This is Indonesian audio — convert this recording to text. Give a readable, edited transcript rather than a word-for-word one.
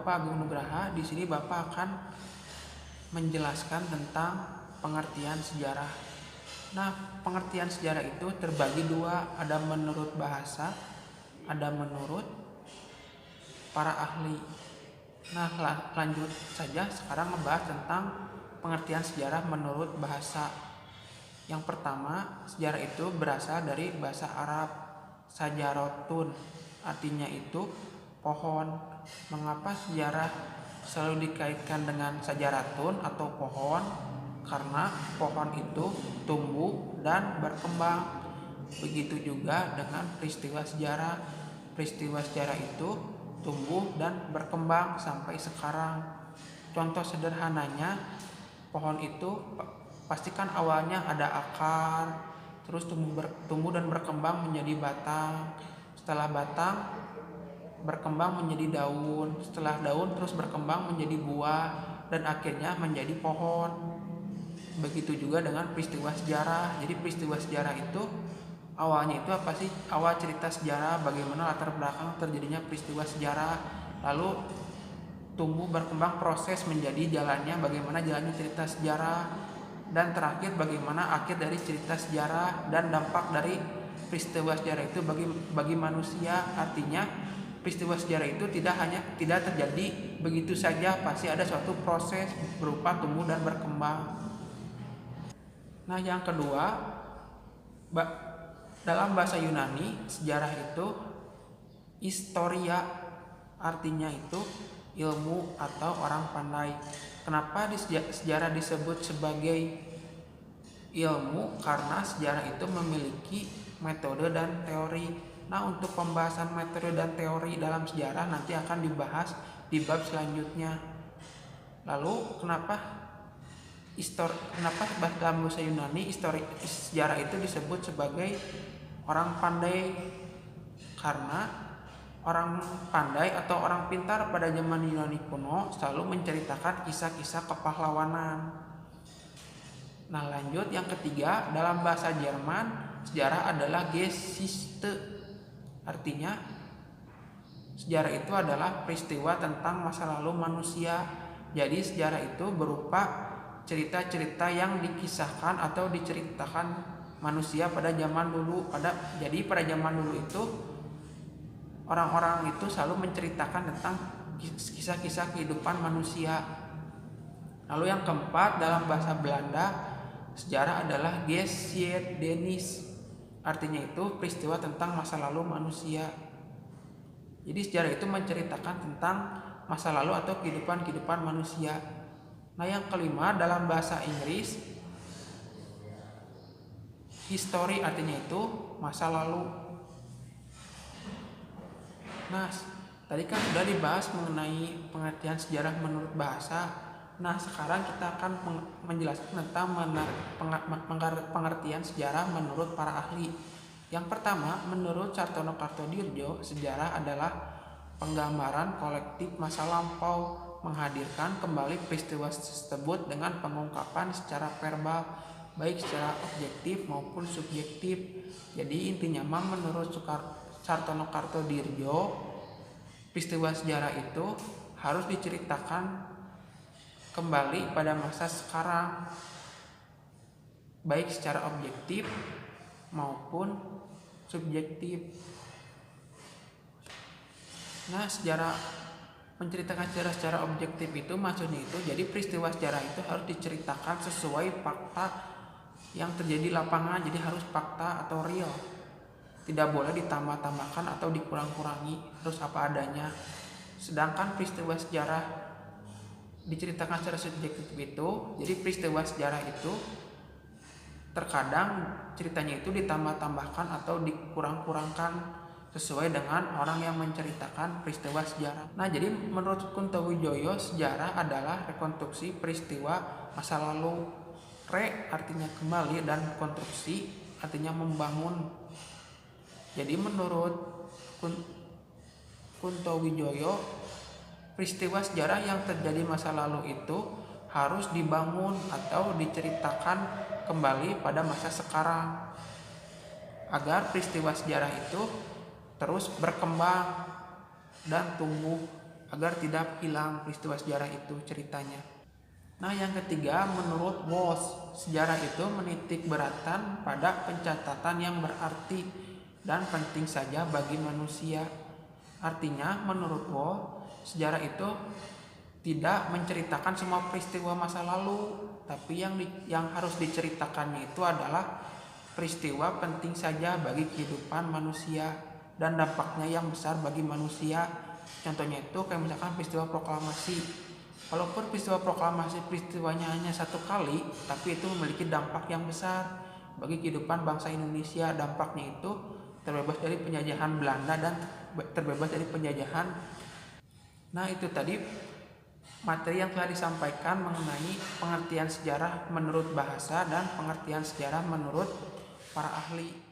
Bapak Agung Nugraha. Di sini Bapak akan menjelaskan tentang pengertian sejarah. Nah, pengertian sejarah itu terbagi dua, ada menurut bahasa, ada menurut para ahli. Nah, lanjut saja sekarang membahas tentang pengertian sejarah menurut bahasa. Yang pertama, sejarah itu berasal dari bahasa Arab sajarotun, artinya itu pohon. Mengapa sejarah selalu dikaitkan dengan sajaratun atau pohon? Karena pohon itu tumbuh dan berkembang. Begitu juga dengan peristiwa sejarah. Peristiwa sejarah itu tumbuh dan berkembang sampai sekarang. Contoh sederhananya, pohon itu pastikan awalnya ada akar, terus tumbuh dan berkembang menjadi batang. Setelah batang berkembang menjadi daun, setelah daun terus berkembang menjadi buah, dan akhirnya menjadi pohon. Begitu juga dengan peristiwa sejarah. Jadi peristiwa sejarah itu awalnya itu apa sih? Awal cerita sejarah, bagaimana latar belakang terjadinya peristiwa sejarah, lalu tumbuh berkembang proses menjadi jalannya, bagaimana jalannya cerita sejarah, dan terakhir bagaimana akhir dari cerita sejarah dan dampak dari peristiwa sejarah itu bagi manusia. Artinya peristiwa sejarah itu tidak terjadi begitu saja, pasti ada suatu proses berupa tumbuh dan berkembang. Nah, yang kedua, dalam bahasa Yunani sejarah itu historia, artinya itu ilmu atau orang pandai. Kenapa sejarah disebut sebagai ilmu? Karena sejarah itu memiliki metode dan teori. Nah, untuk pembahasan metode dan teori dalam sejarah nanti akan dibahas di bab selanjutnya. Lalu kenapa dalam bahasa Yunani sejarah itu disebut sebagai orang pandai? Karena orang pandai atau orang pintar pada zaman Yunani kuno selalu menceritakan kisah-kisah kepahlawanan. Nah, lanjut yang ketiga, dalam bahasa Jerman sejarah adalah Geschichte. Artinya sejarah itu adalah peristiwa tentang masa lalu manusia. Jadi sejarah itu berupa cerita-cerita yang dikisahkan atau diceritakan manusia pada zaman dulu. Jadi pada zaman dulu itu orang-orang itu selalu menceritakan tentang kisah-kisah kehidupan manusia. Lalu yang keempat, dalam bahasa Belanda sejarah adalah Geschiedenis. Artinya itu peristiwa tentang masa lalu manusia. Jadi sejarah itu menceritakan tentang masa lalu atau kehidupan manusia. Nah, yang kelima, dalam bahasa Inggris history artinya itu masa lalu. Nah, tadi kan sudah dibahas mengenai pengertian sejarah menurut bahasa. Nah, sekarang kita akan menjelaskan tentang pengertian sejarah menurut para ahli. Yang pertama, menurut Sartono Kartodirjo, sejarah adalah penggambaran kolektif masa lampau, menghadirkan kembali peristiwa tersebut dengan pengungkapan secara verbal, baik secara objektif maupun subjektif. Jadi intinya menurut Sartono Kartodirjo, peristiwa sejarah itu harus diceritakan kembali pada masa sekarang, baik secara objektif maupun subjektif. Nah, menceritakan sejarah secara objektif itu maksudnya itu jadi peristiwa sejarah itu harus diceritakan sesuai fakta yang terjadi di lapangan. Jadi harus fakta atau real, tidak boleh ditambah-tambahkan atau dikurang-kurangi, harus apa adanya. Sedangkan peristiwa sejarah diceritakan secara subjektif itu, jadi peristiwa sejarah itu terkadang ceritanya itu ditambah-tambahkan atau dikurang-kurangkan sesuai dengan orang yang menceritakan peristiwa sejarah. Nah, jadi menurut Kuntowijoyo sejarah adalah rekonstruksi peristiwa masa lalu. Artinya kembali dan konstruksi artinya membangun. Jadi menurut Kuntowijoyo, peristiwa sejarah yang terjadi masa lalu itu harus dibangun atau diceritakan kembali pada masa sekarang agar peristiwa sejarah itu terus berkembang dan tumbuh. agar tidak hilang peristiwa sejarah itu ceritanya. Nah, yang ketiga, menurut Walsh, sejarah itu menitik beratkan pada pencatatan yang berarti dan penting saja bagi manusia. Artinya, menurut Walsh, sejarah itu tidak menceritakan semua peristiwa masa lalu, tapi yang harus diceritakannya itu adalah peristiwa penting saja bagi kehidupan manusia dan dampaknya yang besar bagi manusia. Contohnya itu kayak misalkan peristiwa proklamasi. Walaupun peristiwa proklamasi peristiwanya hanya satu kali, tapi itu memiliki dampak yang besar bagi kehidupan bangsa Indonesia. Dampaknya itu terbebas dari penjajahan Belanda dan terbebas dari penjajahan. Nah, itu tadi materi yang telah disampaikan mengenai pengertian sejarah menurut bahasa dan pengertian sejarah menurut para ahli.